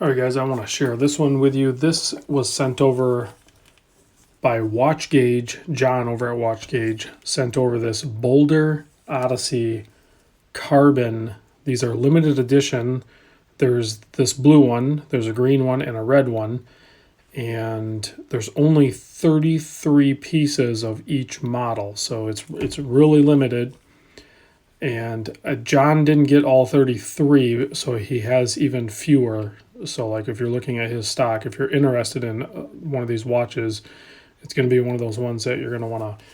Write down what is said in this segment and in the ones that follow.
All right, guys, I want to share this one with you. This was sent over by watchguage. John over at watchguage sent over this Boldr Odyssey carbon. These are limited edition. There's this blue one, there's a green one, and a red one. And there's only 33 pieces of each model. So it's really limited. And John didn't get all 33, so he has even fewer. So, like, if you're looking at his stock, if you're interested in one of these watches, it's going to be one of those ones that you're going to want to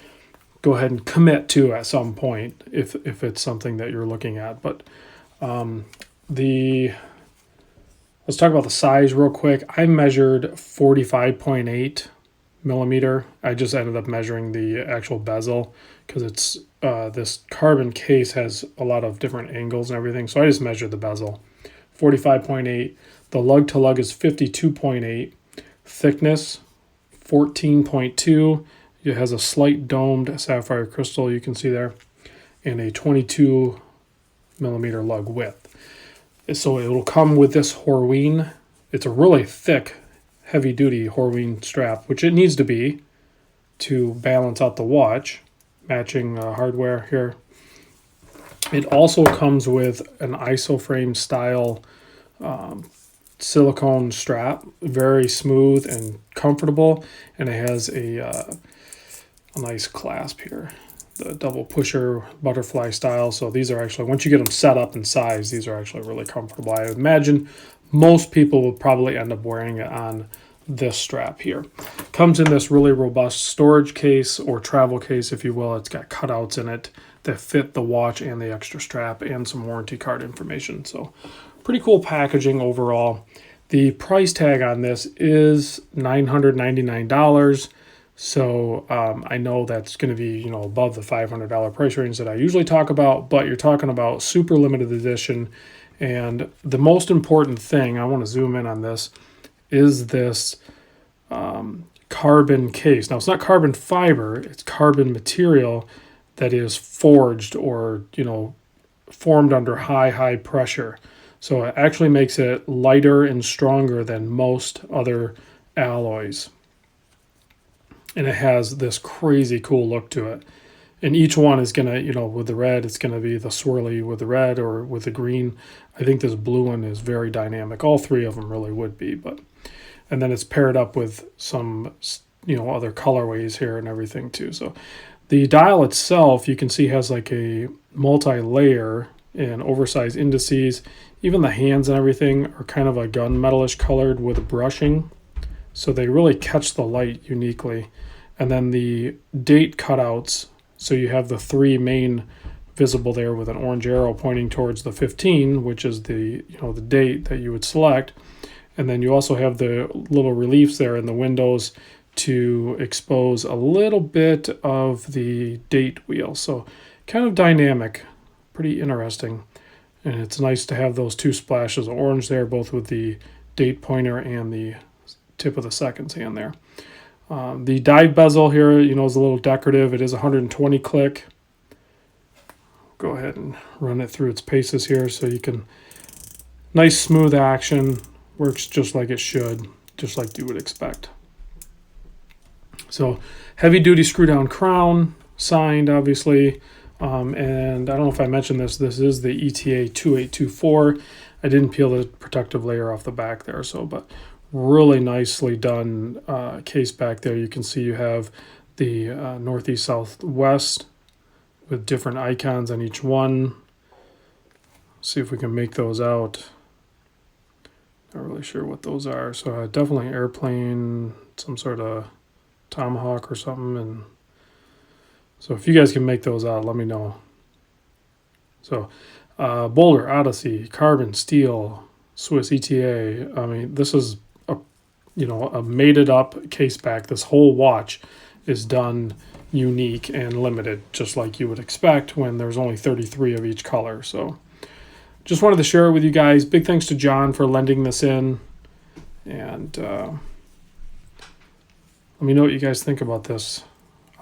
go ahead and commit to at some point if it's something that you're looking at. But let's talk about the size real quick. I measured 45.8 millimeter. I just ended up measuring the actual bezel because it's this carbon case has a lot of different angles and everything. So I just measured the bezel. 45.8. The lug to lug is 52.8. Thickness 14.2. It has a slight domed sapphire crystal you can see there, and a 22 millimeter lug width. So it will come with this Horween. It's a really thick, heavy duty Horween strap, which it needs to be to balance out the watch, matching hardware here. It also comes with an isoframe style silicone strap, very smooth and comfortable, and it has a nice clasp here, the double pusher butterfly style. So these are actually, once you get them set up in size, these are actually really comfortable. I imagine most people will probably end up wearing it on this strap here. Comes in this really robust storage case or travel case, if you will. It's got cutouts in it that fit the watch and the extra strap and some warranty card information. So pretty cool packaging overall. The price tag on this is $999. So I know that's going to be, above the $500 price range that I usually talk about, but you're talking about super limited edition. And the most important thing, I want to zoom in on this, is this carbon case. Now, it's not carbon fiber, it's carbon material that is forged or, formed under high pressure. So it actually makes it lighter and stronger than most other alloys. And it has this crazy cool look to it. And each one is going to, with the red, it's going to be the swirly with the red, or with the green. I think this blue one is very dynamic. All three of them really would be. And then it's paired up with some, other colorways here and everything too. So the dial itself, you can see, has like a multi-layer and oversized indices. Even the hands and everything are kind of a gunmetalish colored with brushing. So they really catch the light uniquely. And then the date cutouts, so you have the three main visible there with an orange arrow pointing towards the 15, which is the the date that you would select. And then you also have the little reliefs there in the windows to expose a little bit of the date wheel. So kind of dynamic, pretty interesting. And it's nice to have those two splashes of orange there, both with the date pointer and the tip of the seconds hand there. The dive bezel here, is a little decorative. It is 120 click. Go ahead and run it through its paces here so you can, nice smooth action, works just like it should, just like you would expect. So heavy duty screw down crown, signed obviously. And I don't know if I mentioned this is the ETA 2824. I didn't peel the protective layer off the back there, but really nicely done case back there. You can see you have the northeast, southwest with different icons on each one. See if we can make those out. Not really sure what those are. So definitely airplane, some sort of tomahawk or something. And so if you guys can make those out, let me know. So Boldr, Odyssey, carbon, steel, Swiss ETA. I mean, this is a mated up case back. This whole watch is done unique and limited, just like you would expect when there's only 33 of each color. So just wanted to share it with you guys. Big thanks to John for lending this in. And let me know what you guys think about this.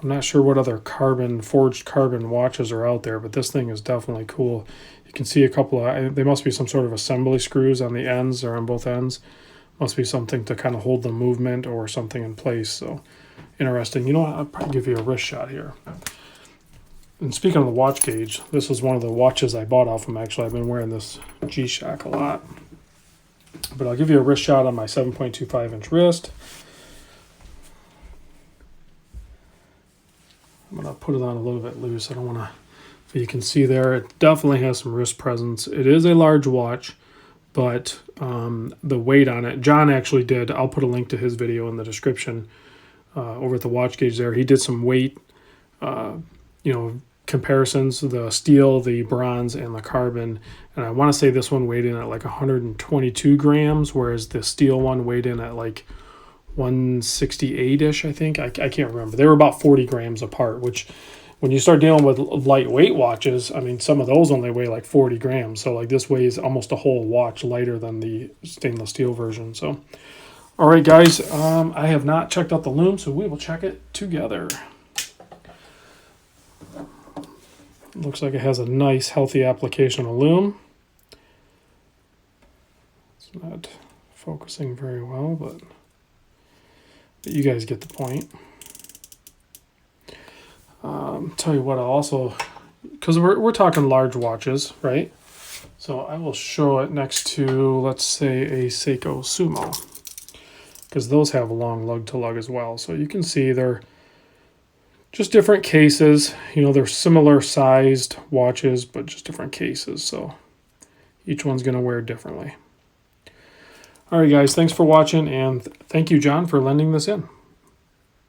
I'm not sure what other forged carbon watches are out there, but this thing is definitely cool. You can see a couple of, they must be some sort of assembly screws on the ends or on both ends. Must be something to kind of hold the movement or something in place. So interesting. You know what? I'll probably give you a wrist shot here. And speaking of the watch gauge, this was one of the watches I bought off him. Actually, I've been wearing this G-Shock a lot. But I'll give you a wrist shot on my 7.25-inch wrist. I'm going to put it on a little bit loose. I don't want to, but you can see there, it definitely has some wrist presence. It is a large watch, but the weight on it, John actually did, I'll put a link to his video in the description over at the watch gauge there. He did some weight, comparisons, the steel, the bronze, and the carbon. And I want to say this one weighed in at like 122 grams, whereas the steel one weighed in at like 168-ish, I think. I can't remember. They were about 40 grams apart, which when you start dealing with lightweight watches, I mean, some of those only weigh like 40 grams. So like this weighs almost a whole watch lighter than the stainless steel version. So, all right, guys, I have not checked out the loom, so we will check it together. Looks like it has a nice, healthy application of loom. It's not focusing very well, but you guys get the point. Tell you what, I'll also, because we're talking large watches, right? So I will show it next to, let's say, a Seiko Sumo, because those have a long lug to lug as well. So you can see they're just different cases. You know, they're similar sized watches, but just different cases. So each one's going to wear differently. All right, guys, thanks for watching, and thank you, John, for lending this in.